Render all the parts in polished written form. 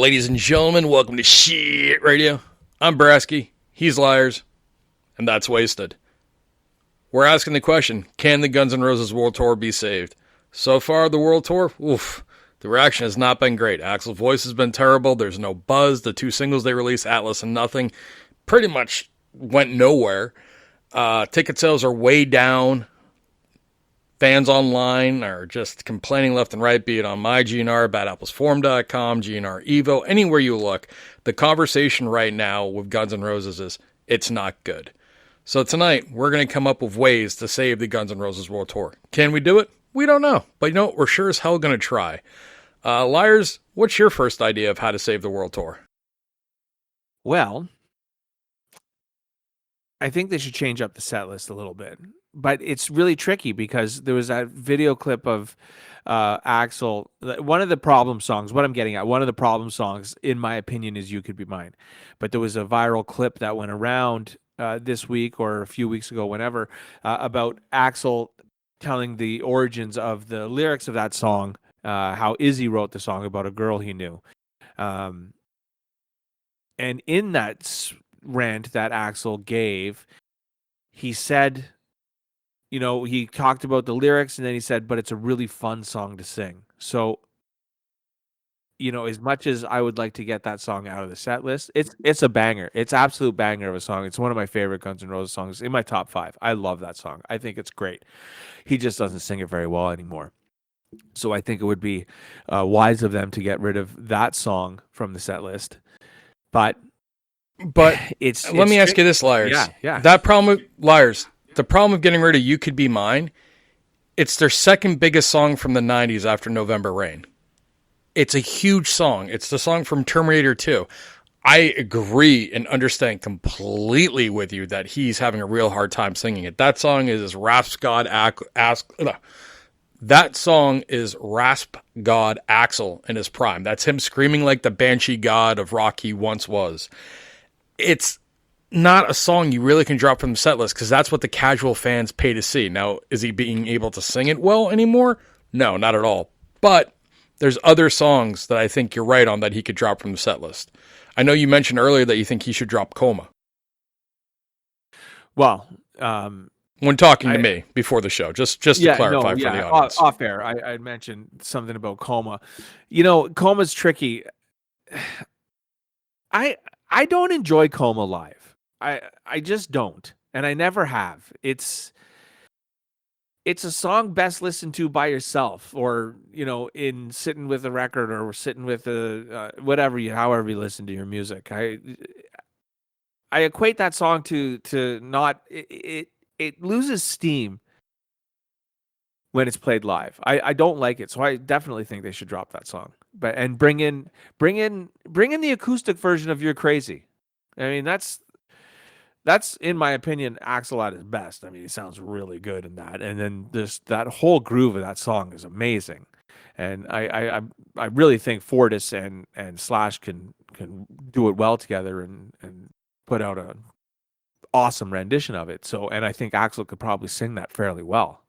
Ladies and gentlemen, welcome to Shit Radio. I'm Brasky, he's Liarz, and that's Wasted. We're asking the question, can the Guns N' Roses World Tour be saved? So far, the World Tour, the reaction has not been great. Axl's voice has been terrible, there's no buzz, the two singles they released, Atlas and Nothing, pretty much went nowhere. Ticket sales are way down. Fans online are just complaining left and right, be it on my GNR, badapplesforum.com, GNR Evo, anywhere you look. The conversation right now with Guns N' Roses is, it's not good. So tonight, we're going to come up with ways to save the Guns N' Roses World Tour. Can we do it? We don't know. But you know what? We're sure as hell going to try. Liarz, what's your first idea of how to save the World Tour? Well, I think they should change up the set list a little bit. But it's really tricky because there was that video clip of Axl. One of the problem songs, what I'm getting at, one of the problem songs, in my opinion, is You Could Be Mine. But there was a viral clip that went around this week or a few weeks ago, whenever, about Axl telling the origins of the lyrics of that song, how Izzy wrote the song about a girl he knew. And in that rant that Axl gave, he said, you know, he talked about the lyrics and then he said, but it's a really fun song to sing. So, you know, as much as I would like to get that song out of the set list, it's a banger. It's absolute banger of a song. It's one of my favorite Guns N' Roses songs, in my top 5. I love that song. I think it's great. He just doesn't sing it very well anymore. So I think it would be wise of them to get rid of that song from the set list. But it's let me ask you this, Liarz. Yeah. That problem with Liarz, the problem of getting rid of You Could Be Mine, it's their second biggest song from the 90s after November Rain. It's a huge song. It's the song from Terminator 2. I agree and understand completely with you that he's having a real hard time singing it. That song is Rasp God That song is Rasp God Axl in his prime. That's him screaming like the Banshee God of rock he once was. It's not a song you really can drop from the set list because that's what the casual fans pay to see. Now, is he being able to sing it well anymore? No, not at all. But there's other songs that I think you're right on that he could drop from the set list. I know you mentioned earlier that you think he should drop Coma. Well, when talking to me before the show, just to clarify for the audience. Off air, I mentioned something about Coma. You know, Coma's tricky. I don't enjoy Coma live. I just don't, and I never have. It's a song best listened to by yourself, or you know, in sitting with a record, or sitting with a however you listen to your music. I equate that song to not it loses steam when it's played live. I don't like it, so I definitely think they should drop that song. And bring in the acoustic version of You're Crazy. I mean, that's in my opinion Axl at his best. I mean, he sounds really good in that. And then that whole groove of that song is amazing. And I really think Fortis and Slash can do it well together and put out an awesome rendition of it. So, and I think Axl could probably sing that fairly well.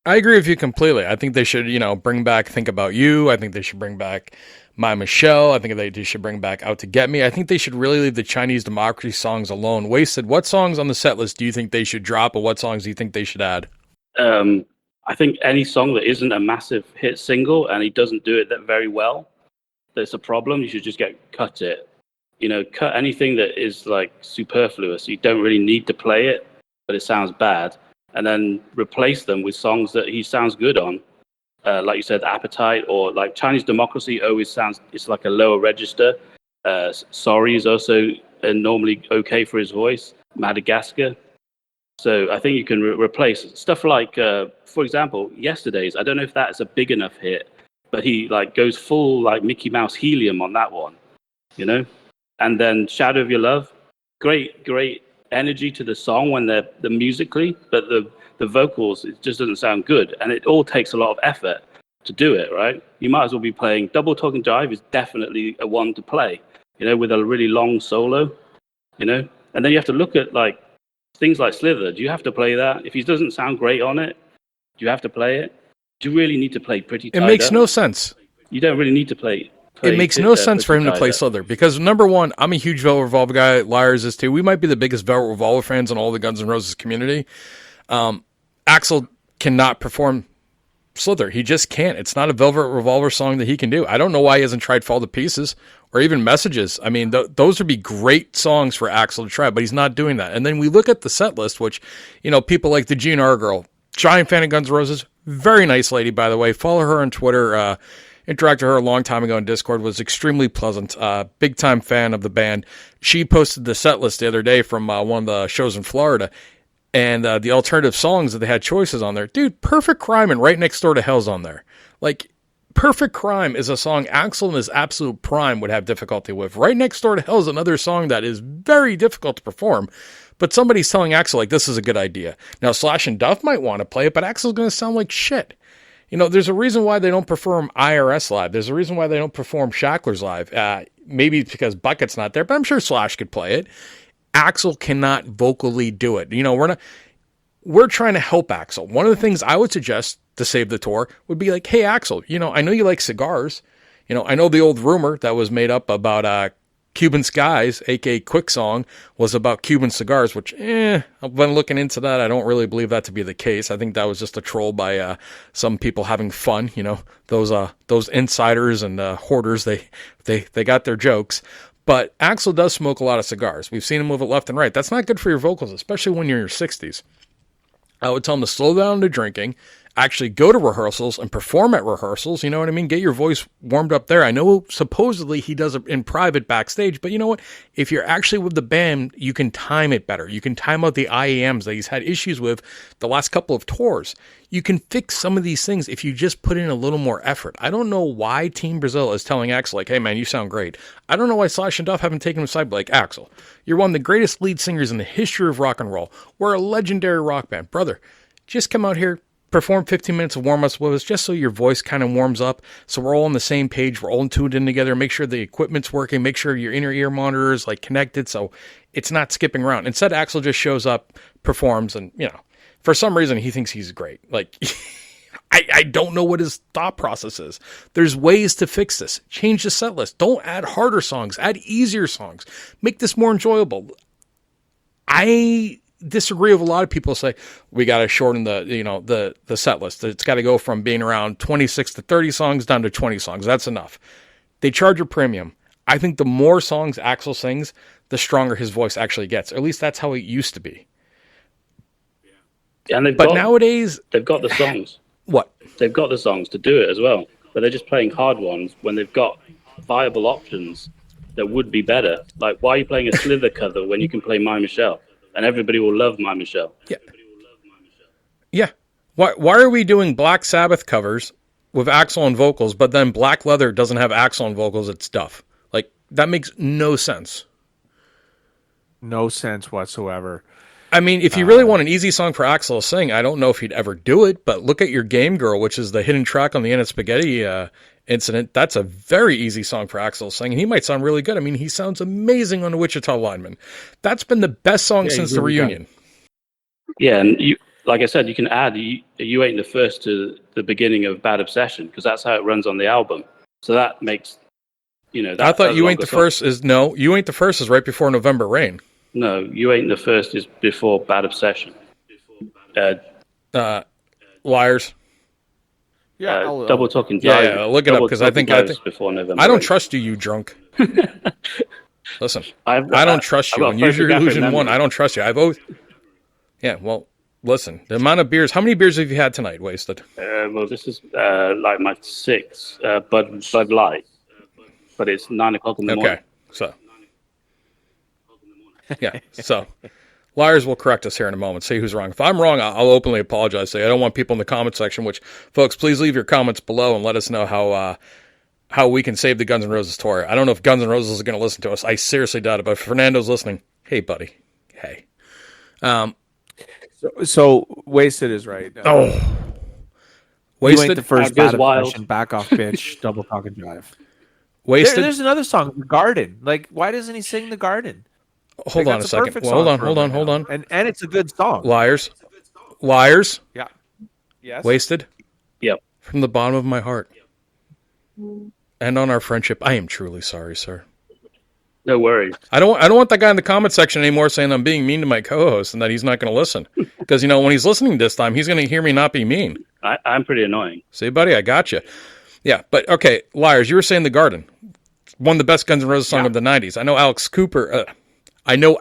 I agree with you completely. I think they should, bring back Think About You. I think they should bring back My Michelle. I think they should bring back Out to Get Me. I think they should really leave the Chinese Democracy songs alone. Wasted, what songs on the set list do you think they should drop, or what songs do you think they should add? I think any song that isn't a massive hit single and he doesn't do it that very well, that's a problem. You should just cut it. Cut anything that is like superfluous. You don't really need to play it, but it sounds bad. And then replace them with songs that he sounds good on. Like you said, Appetite, or like Chinese Democracy always sounds, it's like a lower register. Sorry is also normally okay for his voice. Madagascar. So I think you can replace stuff like, for example, Yesterday's. I don't know if that's a big enough hit, but he like goes full like Mickey Mouse helium on that one, And then Shadow of Your Love, great energy to the song when they're musically, but the vocals, it just doesn't sound good, and it all takes a lot of effort to do it, right? You might as well be playing Double Talk and Jive is definitely a one to play, with a really long solo, and then you have to look at like things like Slither. Do you have to play that? If he doesn't sound great on it, do you have to play it? Do you really need to play Pretty Tied It makes Up? no sense. You don't really need to play it makes no sense for him to play Slither because, number one, I'm a huge Velvet Revolver guy. Liarz is too. We might be the biggest Velvet Revolver fans in all the Guns N' Roses community. Axl cannot perform Slither. He just can't. It's not a Velvet Revolver song that he can do. I don't know why he hasn't tried Fall to Pieces or even Messages. I mean, those would be great songs for Axl to try, but he's not doing that. And then we look at the set list, which, people like the GNR girl, giant fan of Guns N' Roses, very nice lady, by the way. Follow her on Twitter. Interacted with her a long time ago in Discord, was extremely pleasant. Big time fan of the band. She posted the set list the other day from one of the shows in Florida, and the alternative songs that they had choices on there. Dude, Perfect Crime and Right Next Door to Hell's on there. Like, Perfect Crime is a song Axl in his absolute prime would have difficulty with. Right Next Door to Hell is another song that is very difficult to perform, but somebody's telling Axl, like, this is a good idea. Now, Slash and Duff might want to play it, but Axl's going to sound like shit. There's a reason why they don't perform IRS live. There's a reason why they don't perform Shackler's live. Maybe it's because Bucket's not there, but I'm sure Slash could play it. Axl cannot vocally do it. We're trying to help Axl. One of the things I would suggest to save the tour would be like, hey, Axl, I know you like cigars. I know the old rumor that was made up about Cuban Skies, aka Quick Song, was about Cuban cigars, which, I've been looking into that. I don't really believe that to be the case. I think that was just a troll by some people having fun. Those insiders and hoarders, they got their jokes. But Axl does smoke a lot of cigars. We've seen him move it left and right. That's not good for your vocals, especially when you're in your 60s. I would tell him to slow down to drinking, actually go to rehearsals and perform at rehearsals. You know what I mean? Get your voice warmed up there. I know supposedly he does it in private backstage, but you know what? If you're actually with the band, you can time it better. You can time out the IAMs that he's had issues with the last couple of tours. You can fix some of these things if you just put in a little more effort. I don't know why Team Brazil is telling Axl, like, hey man, you sound great. I don't know why Slash and Duff haven't taken him aside, but like, Axl, you're one of the greatest lead singers in the history of rock and roll. We're a legendary rock band. Brother, just come out here, perform 15 minutes of warm-ups with us just so your voice kind of warms up, so we're all on the same page, we're all tuned in together, make sure the equipment's working, make sure your inner ear monitor is like connected so it's not skipping around. Instead, Axl just shows up, performs, and for some reason he thinks he's great. Like, I don't know what his thought process is. There's ways to fix this. Change the set list. Don't add harder songs, add easier songs. Make this more enjoyable. I disagree with a lot of people say we got to shorten the set list. It's got to go from being around 26 to 30 songs down to 20 songs. That's enough. They charge a premium. I think the more songs Axl sings, the stronger his voice actually gets. Or at least that's how it used to be. And nowadays they've got the songs. What? They've got the songs to do it as well, but they're just playing hard ones when they've got viable options that would be better. Like, why are you playing a Slither cover when you can play My Michelle? And everybody will love My Michelle. Yeah. Yeah. Why are we doing Black Sabbath covers with Axl on vocals, but then Black Leather doesn't have Axl on vocals, it's Duff? Like, that makes no sense. No sense whatsoever. I mean, if you really want an easy song for Axl to sing, I don't know if he'd ever do it, but look at Your Game Girl, which is the hidden track on the Anna Spaghetti incident. That's a very easy song for Axl to sing, and he might sound really good. I mean, he sounds amazing on the Wichita Lineman. That's been the best song since the reunion. Yeah, and like I said, you can add You Ain't the First to the beginning of Bad Obsession, because that's how it runs on the album. So that makes, I thought You Ain't the First is, no, You Ain't the First is right before November Rain. No, You Ain't the First is before Bad Obsession. Liars. Yeah, Double Talking Drive. Yeah, look it up, because I think before November. I don't trust you drunk. Listen, I don't trust you. When Use Your Illusion 1, I don't trust you. I've always... Yeah, well, listen, the amount of beers... How many beers have you had tonight, Wasted? Well, this is like my 6th Bud Light, but it's 9 o'clock in the morning. Okay, so... Yeah, so Liarz will correct us here in a moment, say who's wrong. If I'm wrong, I'll openly apologize. Say I don't want people in the comment section, which, folks, please leave your comments below and let us know how we can save the Guns N' Roses tour. I don't know if Guns N' Roses is going to listen to us. I seriously doubt it, but if Fernando's listening, hey, buddy. Hey. So Wasted is right. Wasted? You ain't the first bad obsession, back off, bitch, double talk and drive. Wasted? There's another song, The Garden. Like, why doesn't he sing The Garden? Hold on a second. Well, hold on. And it's a good song. Liarz. Yeah. Yes. Wasted. Yep. From the bottom of my heart. end on our friendship. I am truly sorry, sir. No worries. I don't want that guy in the comment section anymore saying I'm being mean to my co-host and that he's not going to listen. Because, when he's listening this time, he's going to hear me not be mean. I'm pretty annoying. See, buddy, I got you. Yeah, but okay, Liarz, you were saying The Garden. One of the best Guns N' Roses song of the 90s. I know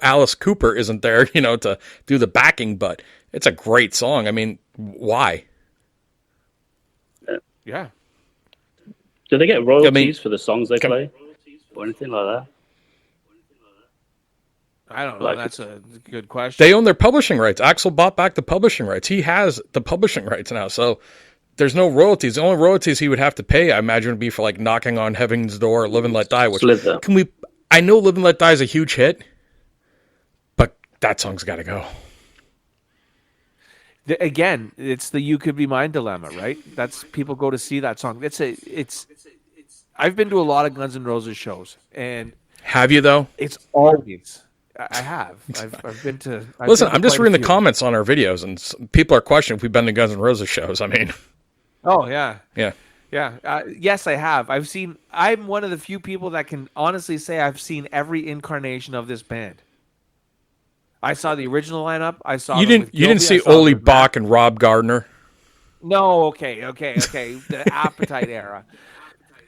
Alice Cooper isn't there, to do the backing, but it's a great song. I mean, why? Yeah. Do they get royalties for the songs they play? Or anything like that? I don't know. That's a good question. They own their publishing rights. Axl bought back the publishing rights. He has the publishing rights now, so there's no royalties. The only royalties he would have to pay, I imagine, would be for like Knocking on Heaven's Door, Live and Let Die. Which I know Live and Let Die is a huge hit, but that song's got to go. Again, it's the "You Could Be Mine" dilemma, right? That's people go to see that song. I've been to a lot of Guns N' Roses shows, and have you though? It's always. I have. I've been to. Listen, I'm just reading the comments on our videos, and people are questioning if we've been to Guns N' Roses shows. I mean, oh yeah, yeah. Yes, I have. I'm one of the few people that can honestly say I've seen every incarnation of this band. I saw the original lineup. I saw. You didn't see Ole Bach and Rob Gardner. No. Okay. The Appetite era,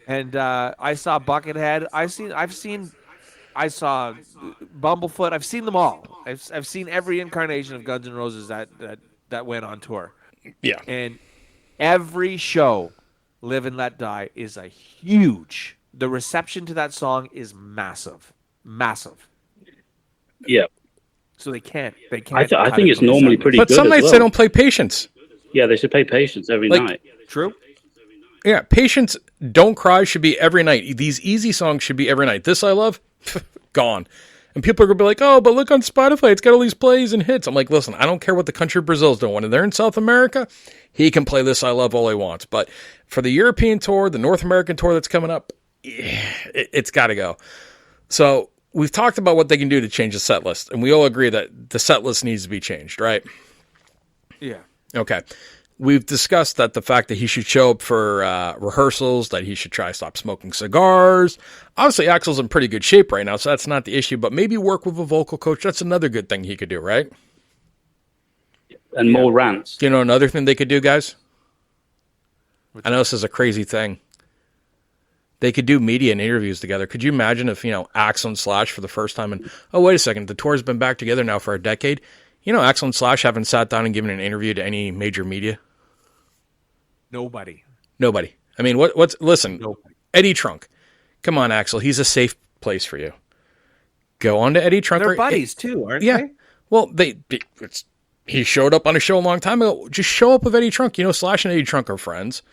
and I saw Buckethead. I saw Bumblefoot. I've seen them all. I've seen every incarnation of Guns N' Roses that went on tour. Yeah. And every show, Live and Let Die, is a huge. The reception to that song is massive. Massive. Yeah. So they can't. I think it's normally pretty good. But some nights they don't play Patience. Yeah, they should play Patience every night. True. Yeah, Patience, Don't Cry should be every night. These easy songs should be every night. This I Love, gone. And people are going to be like, oh, but look on Spotify, it's got all these plays and hits. I'm like, listen, I don't care what the country of Brazil's doing. When they're in South America, he can play This I Love all he wants. But for the European tour, the North American tour that's coming up, it's got to go. So we've talked about what they can do to change the set list, and we all agree that the set list needs to be changed, right? Yeah. Okay. We've discussed that the fact that he should show up for rehearsals, that he should try to stop smoking cigars. Obviously, Axl's in pretty good shape right now, so that's not the issue, but maybe work with a vocal coach. That's another good thing he could do, right? And more rants. You know another thing they could do, guys? I know this is a crazy thing. They could do media and interviews together. Could you imagine if, Axl and Slash for the first time, and, oh, wait a second, the tour's been back together now for a decade. Axl and Slash haven't sat down and given an interview to any major media. Nobody. I mean, listen, Nobody. Eddie Trunk. Come on, Axl. He's a safe place for you. Go on to Eddie Trunk. They're buddies too, aren't they? Well, he showed up on a show a long time ago. Just show up with Eddie Trunk. Slash and Eddie Trunk are friends.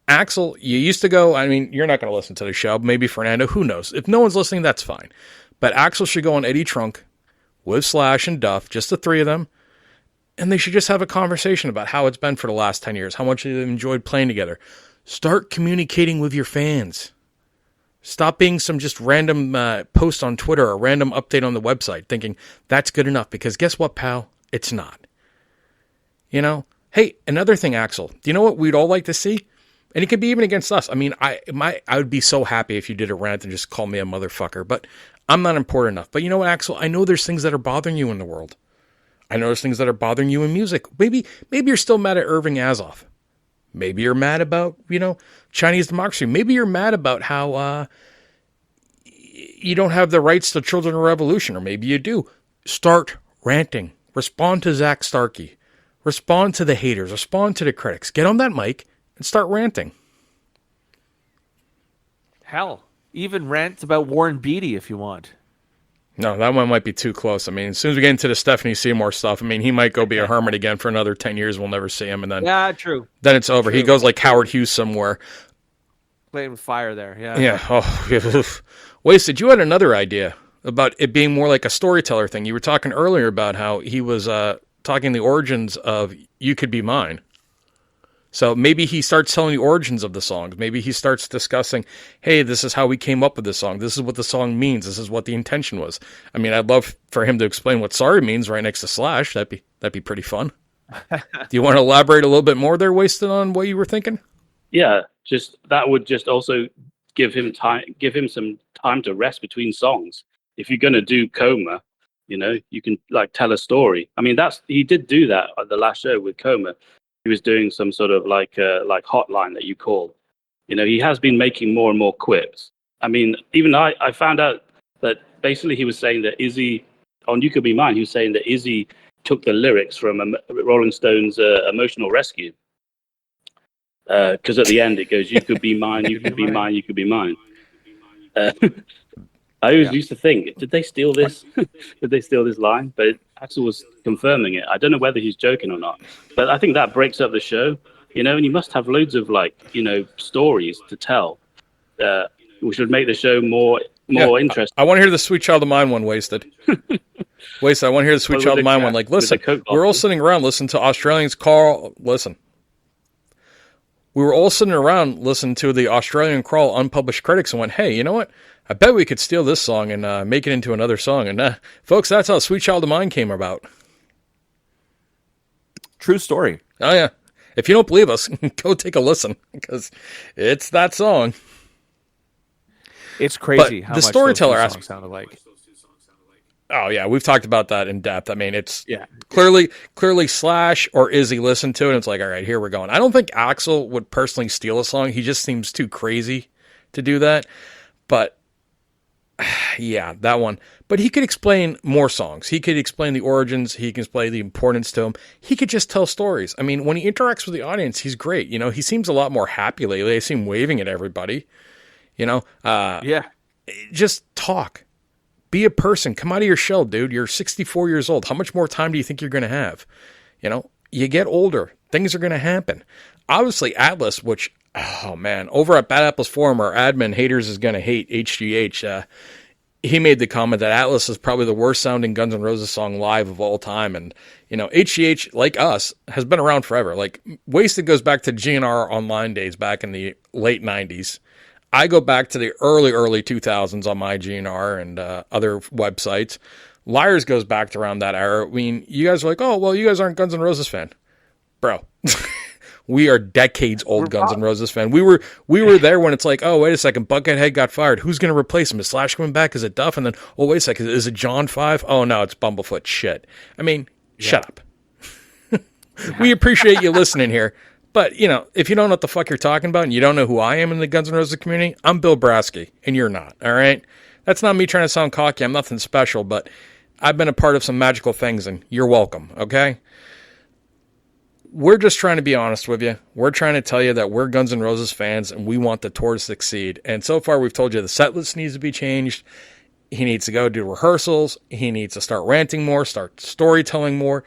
Axl, you used to go, I mean, you're not going to listen to the show. Maybe Fernando, who knows? If no one's listening, that's fine. But Axl should go on Eddie Trunk with Slash and Duff, just the three of them, and they should just have a conversation about how it's been for the last 10 years, how much they've enjoyed playing together. Start communicating with your fans. Stop being some just random post on Twitter or random update on the website thinking that's good enough, because guess what, pal? It's not. Hey, another thing, Axl, do you know what we'd all like to see? And it could be even against us. I mean, I would be so happy if you did a rant and just called me a motherfucker, but I'm not important enough. But you know what, Axl? I know there's things that are bothering you in the world. I know there's things that are bothering you in music. Maybe you're still mad at Irving Azoff. Maybe you're mad about, Chinese democracy. Maybe you're mad about how you don't have the rights to children of revolution, or maybe you do. Start ranting. Respond to Zach Starkey. Respond to the haters. Respond to the critics. Get on that mic and start ranting. Hell, even rant about Warren Beatty if you want. No, that one might be too close. I mean, as soon as we get into the Stephanie Seymour stuff, I mean, he might go be a hermit again for another 10 years. We'll never see him. And then, yeah, true. Then it's over. True. He goes like Howard Hughes somewhere. Playing with fire there, yeah. Yeah. Oh, Wasted, you had another idea about it being more like a storyteller thing. You were talking earlier about how he was talking the origins of You Could Be Mine. So maybe he starts telling the origins of the songs. Maybe he starts discussing, hey, this is how we came up with this song. This is what the song means. This is what the intention was. I mean, I'd love for him to explain what sorry means right next to Slash. That'd be pretty fun. Do you want to elaborate a little bit more there, Wasted, on what you were thinking? Yeah, that would just also give him some time to rest between songs. If you're going to do Coma, you can like tell a story. I mean, he did do that at the last show with Coma. He was doing some sort of like hotline that you call. He has been making more and more quips. I mean, even I found out that basically he was saying that Izzy, on You Could Be Mine, he was saying that Izzy took the lyrics from Rolling Stones' Emotional Rescue. Because at the end it goes, "You could be mine, you could be mine, you could be mine." I always used to think, did they steal this? Did they steal this line? But Axel was confirming it. I don't know whether he's joking or not. But I think that breaks up the show, and you must have loads of stories to tell. We should make the show more interesting. I want to hear the Sweet Child of Mine one, Wasted. Wasted, I want to hear the Sweet Child of Mine one. Like, listen, we're all sitting around listening to Australians listen. We were all sitting around listening to the Australian Crawl unpublished critics and went, hey, you know what? I bet we could steal this song and make it into another song. And folks, that's how Sweet Child of Mine came about. True story. Oh, yeah. If you don't believe us, go take a listen because it's that song. It's crazy but how the much storyteller those two songs sound alike. Oh, yeah. We've talked about that in depth. I mean, it's clearly Slash or Izzy listened to it, and it's like, all right, here we're going. I don't think Axl would personally steal a song. He just seems too crazy to do that. But yeah, that one. But he could explain more songs. He could explain the origins. He can explain the importance to them. He could just tell stories. I mean, when he interacts with the audience, he's great. He seems a lot more happy lately. I see him waving at everybody. Just talk. Be a person. Come out of your shell, dude. You're 64 years old. How much more time do you think you're going to have? You get older. Things are going to happen. Obviously, Atlas, which, oh man, over at Bad Apples Forum, our admin haters is going to hate HGH. He made the comment that Atlas is probably the worst sounding Guns N' Roses song live of all time. And, HGH, like us, has been around forever. Like, Wasted goes back to GNR Online days back in the late 90s. I go back to the early 2000s on my GNR and other websites. Liarz goes back to around that era. I mean, you guys are like, oh, well, you guys aren't Guns N' Roses fan. Bro, we are decades old Guns N' Roses fan. We were there when it's like, oh, wait a second, Buckethead got fired. Who's going to replace him? Is Slash coming back? Is it Duff? And then, oh, wait a second, is it John 5? Oh, no, it's Bumblefoot. Shit. I mean, shut up. We appreciate you listening here. But, if you don't know what the fuck you're talking about and you don't know who I am in the Guns N' Roses community, I'm Bill Brasky, and you're not, all right? That's not me trying to sound cocky. I'm nothing special, but I've been a part of some magical things, and you're welcome, okay? We're just trying to be honest with you. We're trying to tell you that we're Guns N' Roses fans, and we want the tour to succeed. And so far, we've told you the set list needs to be changed. He needs to go do rehearsals. He needs to start ranting more, start storytelling more.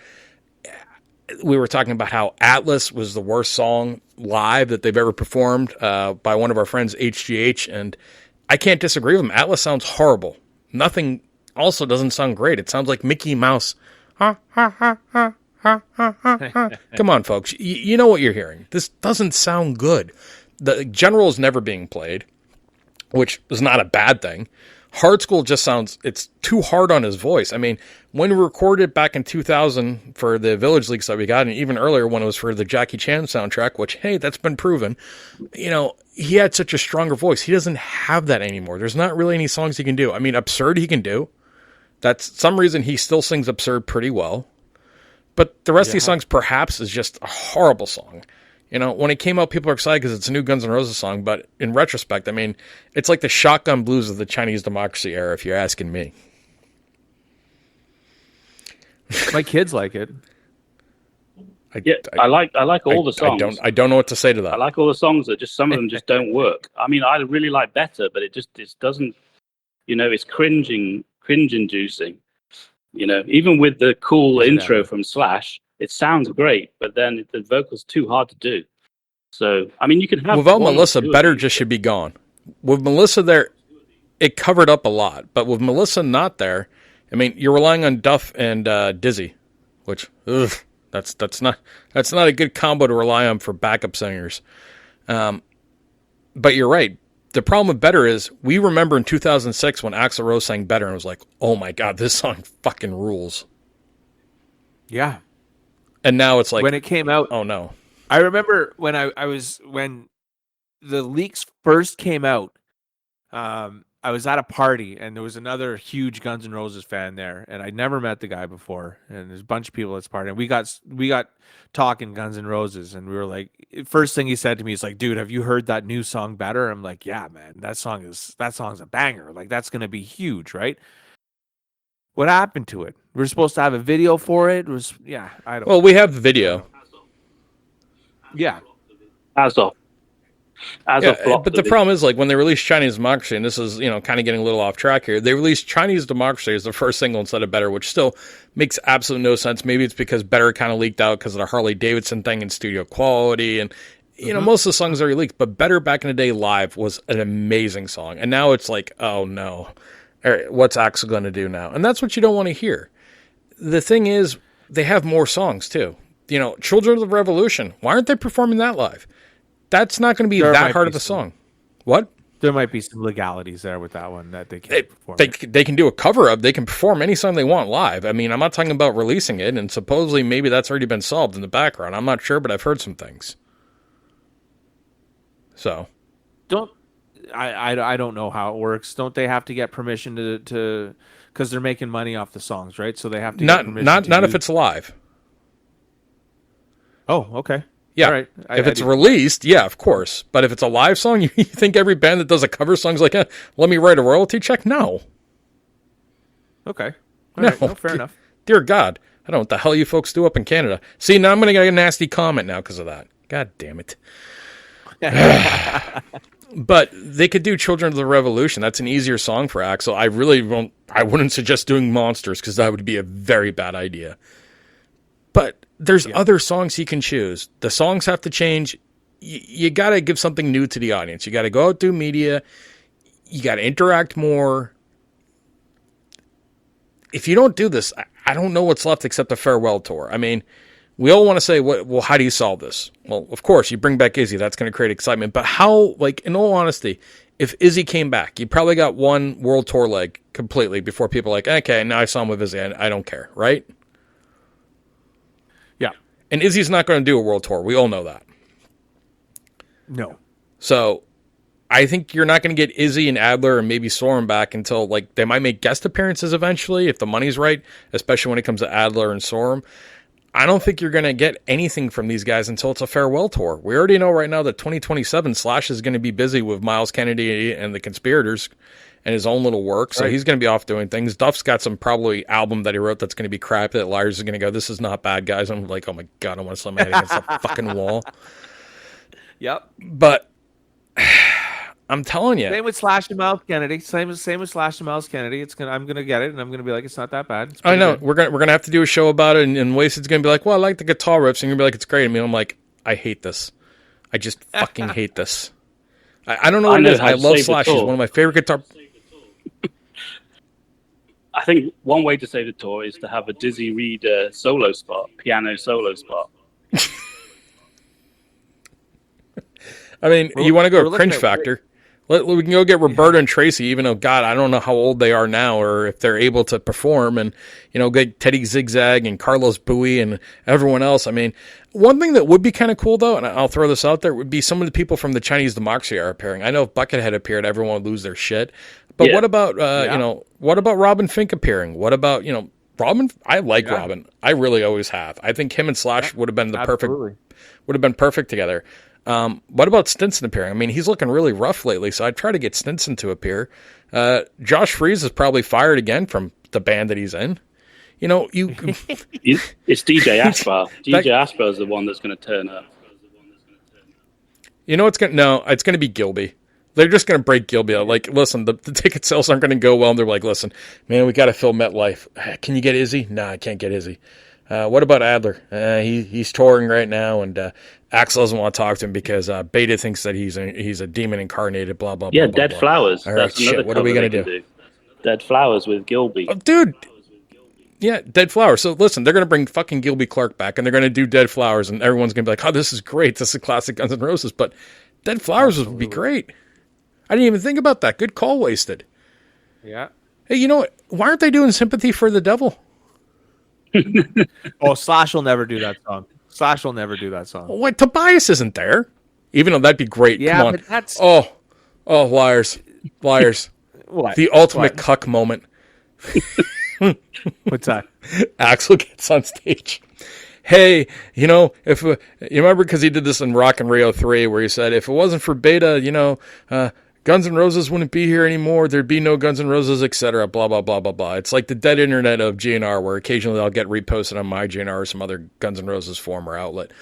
We were talking about how Atlas was the worst song live that they've ever performed by one of our friends, HGH, and I can't disagree with him. Atlas sounds horrible. Nothing also doesn't sound great. It sounds like Mickey Mouse. Ha, ha, ha, ha, ha, ha, ha. Come on, folks. You know what you're hearing. This doesn't sound good. The General is never being played, which is not a bad thing. Hard School just sounds, it's too hard on his voice. I mean, when we recorded back in 2000 for the Village Leaks that we got, and even earlier when it was for the Jackie Chan soundtrack, which, hey, that's been proven, he had such a stronger voice. He doesn't have that anymore. There's not really any songs he can do. I mean, Absurd he can do. That's some reason he still sings Absurd pretty well. But the rest of these songs, Perhaps, is just a horrible song. When it came out, people are excited because it's a new Guns N' Roses song, but in retrospect, I mean, it's like the shotgun blues of the Chinese democracy era, if you're asking me. My kids like it. I like all the songs. I don't know what to say to that. I like all the songs that just some of them just don't work. I mean, I really like Better, but it doesn't. It's cringe inducing. Even with the cool intro from Slash. It sounds great, but then the vocal's too hard to do. So, I mean, you can have... Without Melissa, Better just should be gone. With Melissa there, it covered up a lot. But with Melissa not there, I mean, you're relying on Duff and Dizzy, which, that's not a good combo to rely on for backup singers. But you're right. The problem with Better is, we remember in 2006 when Axl Rose sang Better, and it was like, oh my God, this song fucking rules. Yeah. And now it's like, when it came out, oh no. I remember when when the leaks first came out, I was at a party and there was another huge Guns N' Roses fan there, and I'd never met the guy before. And there's a bunch of people at this party, and we got talking Guns N' Roses, and we were like, first thing he said to me is like, "Dude, have you heard that new song Better?" I'm like, "Yeah, man, that song's a banger. Like that's gonna be huge, right?" What happened to it? We were supposed to have a video for it. I don't. Well, we have the video. Yeah. As of but the problem is, like, when they released Chinese Democracy, and this is, kind of getting a little off track here, they released Chinese Democracy as the first single instead of Better, which still makes absolutely no sense. Maybe it's because Better kind of leaked out because of the Harley Davidson thing and studio quality, and, most of the songs already leaked, but Better back in the day live was an amazing song, and now it's like, oh no, all right, what's Axl going to do now? And that's what you don't want to hear. The thing is, they have more songs, too. Children of the Revolution, why aren't they performing that live? That's not going to be that hard of a song. What? There might be some legalities there with that one that they can't perform. They can do a cover of. They can perform any song they want live. I mean, I'm not talking about releasing it, and supposedly maybe that's already been solved in the background. I'm not sure, but I've heard some things. So, I don't know how it works. Don't they have to get permission to because they're making money off the songs, right? So they have to get permission. Not if it's live. Oh, okay. Yeah, all right. If it's released, yeah, of course. But if it's a live song, you think every band that does a cover song is like, let me write a royalty check? No. Okay. All right. No, fair enough. Dear God, I don't know what the hell you folks do up in Canada. See, now I'm going to get a nasty comment now because of that. God damn it. But they could do Children of the Revolution. That's an easier song for Axl. I wouldn't suggest doing Monsters because that would be a very bad idea. But there's other songs he can choose. The songs have to change. You got to give something new to the audience. You got to go out, do media. You got to interact more. If you don't do this, I don't know what's left except a farewell tour. I mean, we all want to say, well, how do you solve this? Well, of course, you bring back Izzy. That's going to create excitement. But how, in all honesty, if Izzy came back, you probably got one world tour leg completely before people are like, okay, now I saw him with Izzy. I don't care, right? Yeah. And Izzy's not going to do a world tour. We all know that. No. So I think you're not going to get Izzy and Adler and maybe Sorum back until, they might make guest appearances eventually if the money's right, especially when it comes to Adler and Sorum. I don't think you're going to get anything from these guys until it's a farewell tour. We already know right now that 2027 Slash is going to be busy with Miles Kennedy and the Conspirators and his own little work, so he's going to be off doing things. Duff's got some probably album that he wrote that's going to be crap that Liarz is going to go, this is not bad, guys. I'm like, oh my God, I want to slam my head against the fucking wall. Yep. But I'm telling you. Same with Slash and Miles Kennedy. Same with Slash and Miles Kennedy. I'm gonna get it, and I'm gonna be like, it's not that bad. I know. Good. We're gonna have to do a show about it, and Wasted's gonna be like, well, I like the guitar riffs, and you're gonna be like, it's great. I mean, I'm like, I hate this. I just fucking hate this. I don't know what it is. I love Slash. He's one of my favorite guitar. I think one way to save the tour is to have a Dizzy Reed piano solo spot. I mean, you want to go cringe factor. We can go get Roberta and Tracy, even though, God, I don't know how old they are now or if they're able to perform, and, get Teddy Zigzag and Carlos Bowie and everyone else. I mean, one thing that would be kind of cool, though, and I'll throw this out there, would be some of the people from the Chinese Democracy are appearing. I know if Buckethead appeared, everyone would lose their shit. But what about, what about Robin Fink appearing? What about, Robin? I like Robin. I really always have. I think him and Slash would have been perfect together. What about Stinson appearing? I mean, he's looking really rough lately, so I'd try to get Stinson to appear. Josh Freese is probably fired again from the band that he's in. It's DJ Aspar. DJ Aspar is the one that's going to turn up. It's going to be Gilby. They're just going to break Gilby out. Like, listen, the ticket sales aren't going to go well, and they're like, listen, man, we got to fill MetLife. Can you get Izzy? No, I can't get Izzy. What about Adler? He's touring right now, and Axl doesn't want to talk to him because Beta thinks that he's a demon incarnated, blah, blah, blah. Yeah, blah, Dead blah. Flowers. All right, that's another what are we going to do? Dead Flowers with Gilby. Oh, dude. Yeah, Dead Flowers. So listen, they're going to bring fucking Gilby Clarke back, and they're going to do Dead Flowers, and everyone's going to be like, oh, this is great. This is classic Guns N' Roses. But Dead Flowers would be great. I didn't even think about that. Good call, Wasted. Yeah. Hey, you know what? Why aren't they doing Sympathy for the Devil? Oh, Slash will never do that song. What? Tobias isn't there. Even though that'd be great. Yeah, Come on. but that's... Oh, Liarz. Liarz. What? The ultimate What? cuck moment. What's that? Axl gets on stage. Hey, if you remember, because he did this in Rock and Rio 3, where he said, if it wasn't for Beta, Guns N' Roses wouldn't be here anymore. There'd be no Guns N' Roses, etc. Blah, blah, blah, blah, blah. It's like the dead internet of GNR, where occasionally I'll get reposted on my GNR or some other Guns N' Roses forum or outlet.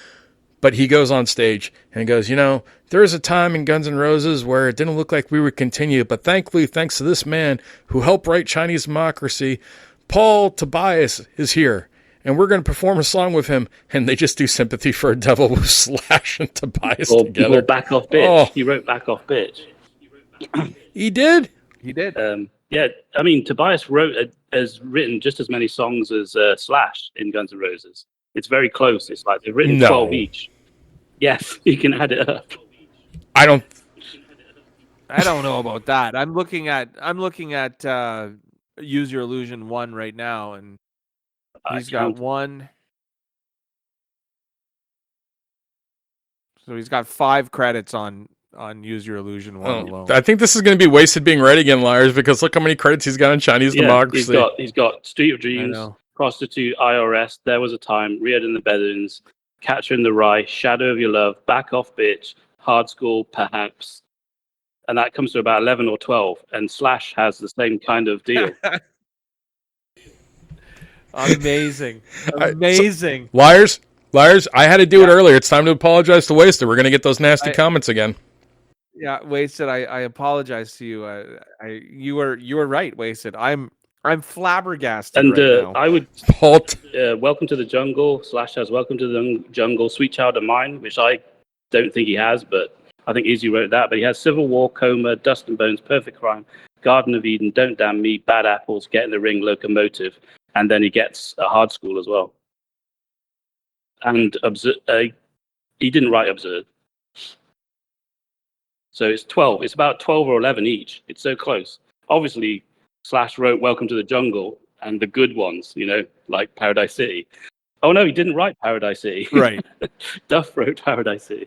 But he goes on stage and goes, there was a time in Guns N' Roses where it didn't look like we would continue, but thankfully, thanks to this man who helped write Chinese Democracy, Paul Tobias is here. And we're going to perform a song with him, and they just do Sympathy for a Devil with Slash and Tobias together. Or Back Off Bitch. Oh. He wrote Back Off Bitch. He did? He did. Yeah, I mean, Tobias has written just as many songs as Slash in Guns N' Roses. It's very close. It's like they've written 12 each. Yes, you can add it up. I don't know about that. I'm looking at Use Your Illusion 1 right now, and he's got one. So he's got 5 credits on Use Your Illusion 1 alone. I think this is going to be wasted being read again, Liarz, because look how many credits he's got on Chinese Democracy. He's got Street of Dreams, Prostitute, IRS, There Was a Time, Riad and the Bedouins, Catcher in the Rye, Shadow of Your Love, Back Off Bitch, Hard School, Perhaps. And that comes to about 11 or 12. And Slash has the same kind of deal. Amazing. Liarz, I had to do it earlier. It's time to apologize to Wasted. We're going to get those nasty comments again. Yeah, Wasted, I apologize to you. You were right, Wasted. I'm flabbergasted and right now. I would Welcome to the Jungle. Slash has Welcome to the Jungle, Sweet Child of Mine, which I don't think he has, but I think Izzy wrote that. But he has Civil War, Coma, Dust and Bones, Perfect Crime, Garden of Eden, Don't Damn Me, Bad Apples, Get in the Ring, Locomotive, and then he gets a Hard School as well. And he didn't write Absurd. So it's 12. It's about 12 or 11 each. It's so close. Obviously, Slash wrote Welcome to the Jungle and the good ones, like Paradise City. Oh, no, he didn't write Paradise City. Right. Duff wrote Paradise City.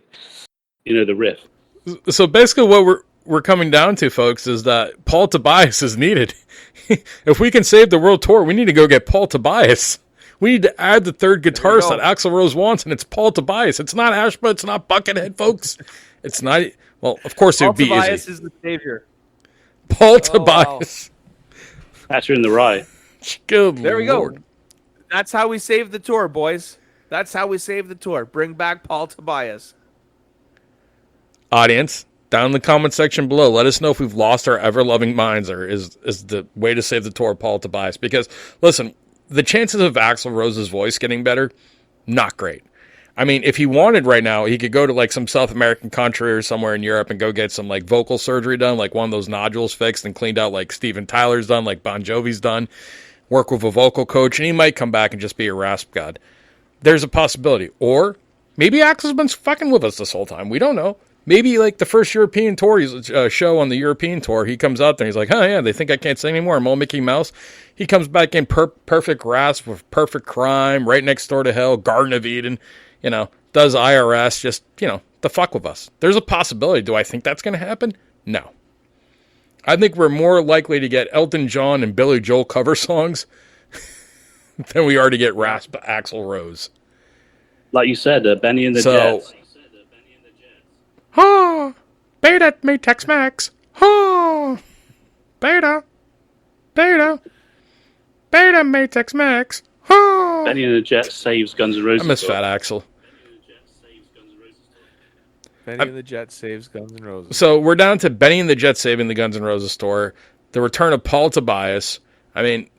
The riff. So basically what we're coming down to, folks, is that Paul Tobias is needed. If we can save the world tour, we need to go get Paul Tobias. We need to add the third guitarist that Axl Rose wants, and it's Paul Tobias. It's not Ashba. It's not Buckethead, folks. It's not. Well, of course it would be Tobias Izzy. is the savior. Paul Tobias. Catcher in the Rye. Good There we Lord. go. That's how we save the tour, boys. That's how we save the tour. Bring back Paul Tobias. Audience, down in the comment section below, let us know if we've lost our ever-loving minds, or is the way to save the tour Paul Tobias. Because, listen, the chances of Axl Rose's voice getting better, not great. I mean, if he wanted right now, he could go to like some South American country or somewhere in Europe and go get some like vocal surgery done, like one of those nodules fixed and cleaned out like Steven Tyler's done, like Bon Jovi's done, work with a vocal coach, and he might come back and just be a rasp god. There's a possibility. Or maybe Axl's been fucking with us this whole time. We don't know. Maybe like the first European tour show on the European tour, he comes out there and he's like, oh yeah, they think I can't sing anymore. I'm all Mickey Mouse. He comes back in perfect grasp with Perfect Crime, Right Next Door to Hell, Garden of Eden, does IRS, just, the fuck with us. There's a possibility. Do I think that's going to happen? No. I think we're more likely to get Elton John and Billy Joel cover songs than we are to get rasp Axl Rose. Like you said, Benny and the Jets. Ha! Beta me Tex-Mex. Ha! Beta me Tex-Mex. Ha! Benny and the Jets saves Guns N' Roses. I miss Fat Axl. Benny and the Jet saves Guns N' Roses. So we're down to Benny and the Jet saving the Guns N' Roses store. The return of Paul Tobias. I mean,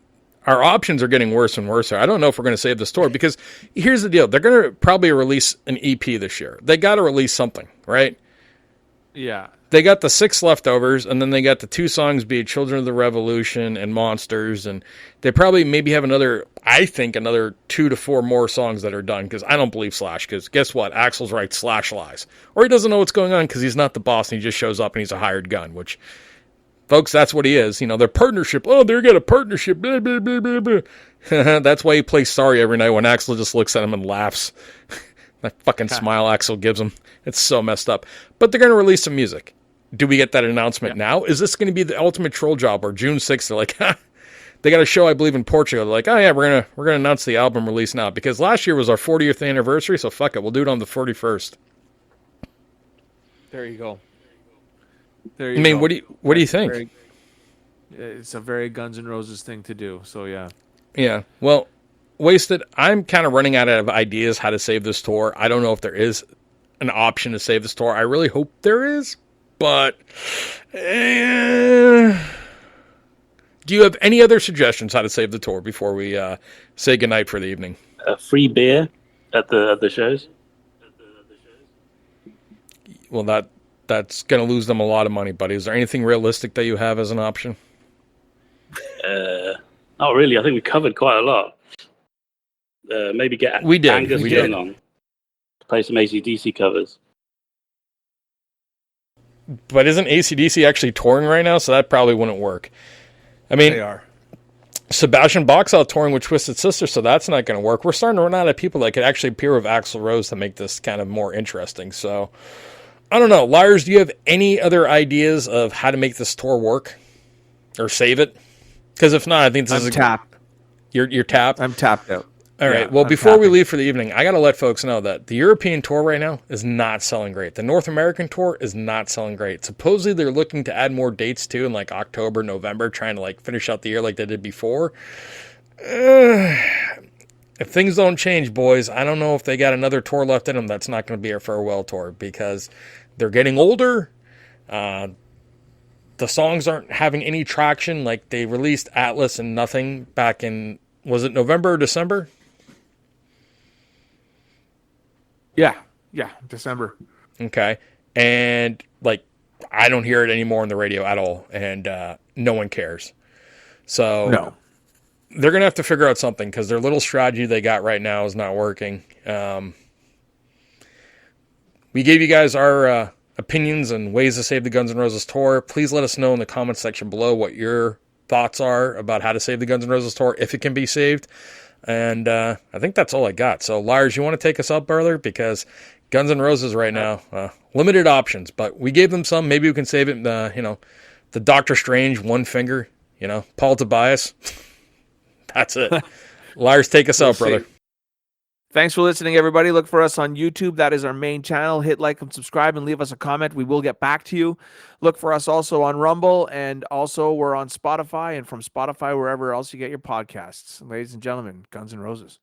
our options are getting worse and worse. I don't know if we're going to save the store, because here's the deal. They're going to probably release an EP this year. They got to release something, right? Yeah. They got the 6 leftovers, and then they got the 2 songs, be it Children of the Revolution and Monsters, and they probably maybe have another 2 to 4 more songs that are done, because I don't believe Slash, because guess what? Axl's right, Slash lies. Or he doesn't know what's going on because he's not the boss and he just shows up and he's a hired gun, which, folks, that's what he is. Their partnership. Oh, they got a partnership. Blah, blah, blah, blah, blah. That's why he plays sorry every night when Axl just looks at him and laughs. That fucking smile Axl gives him. It's so messed up. But they're going to release some music. do we get that announcement now? Is this going to be the ultimate troll job, or June 6th? They're like, they got a show, I believe, in Portugal. They're like, oh yeah, we're gonna announce the album release now because last year was our 40th anniversary, so fuck it, we'll do it on the 41st. There you go. I mean, what do you think? It's a very Guns N' Roses thing to do. So yeah. Yeah. Well, Wasted, I'm kind of running out of ideas how to save this tour. I don't know if there is an option to save this tour. I really hope there is, but do you have any other suggestions how to save the tour before we say goodnight for the evening? A free beer at the shows. Well, that's going to lose them a lot of money, buddy. Is there anything realistic that you have as an option? Not really. I think we covered quite a lot. Maybe get Angus Young on to play some AC/DC covers. But isn't AC/DC actually touring right now? So that probably wouldn't work. I mean, They are. Sebastian Bach's out touring with Twisted Sister, so that's not going to work. We're starting to run out of people that could actually appear with Axl Rose to make this kind of more interesting. So I don't know. Liarz, do you have any other ideas of how to make this tour work or save it? Because if not, I think this is tapped. You're tapped? I'm tapped out. All right. Well, before we leave for the evening, I got to let folks know that the European tour right now is not selling great. The North American tour is not selling great. Supposedly they're looking to add more dates too in like October, November, trying to like finish out the year like they did before. If things don't change, boys, I don't know if they got another tour left in them that's not going to be a farewell tour because they're getting older. The songs aren't having any traction. Like they released Atlas and Nothing back in, was it November or December? Yeah, December. Okay. And like I don't hear it anymore on the radio at all, and no one cares. So No. they're going to have to figure out something because their little strategy they got right now is not working. We gave you guys our opinions and ways to save the Guns N' Roses tour. Please let us know in the comments section below what your thoughts are about how to save the Guns N' Roses tour, if it can be saved. And I think that's all I got. So, Liarz, you want to take us up, brother? Because Guns N' Roses right now, limited options, but we gave them some. Maybe we can save it, the Doctor Strange one finger, Paul Tobias. That's it. Liarz, take us out, brother. Thanks for listening, everybody. Look for us on YouTube. That is our main channel. Hit like and subscribe and leave us a comment. We will get back to you. Look for us also on Rumble, and also we're on Spotify, and from Spotify, wherever else you get your podcasts. Ladies and gentlemen, Guns N' Roses.